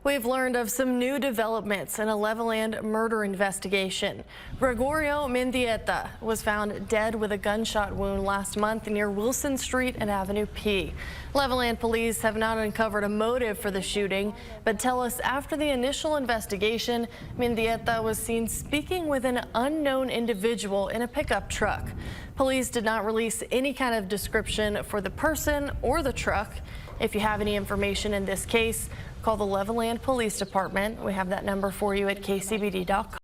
We've learned of some new developments in a Levelland murder investigation. Gregorio Mendieta was found dead with a gunshot wound last month near Wilson Street and Avenue P. Levelland police have not uncovered a motive for the shooting, but tell us after the initial investigation, Mendieta was seen speaking with an unknown individual in a pickup truck. Police did not release any kind of description for the person or the truck. If you have any information in this case, call the Levelland Police Department. We have that number for you at kcbd.com.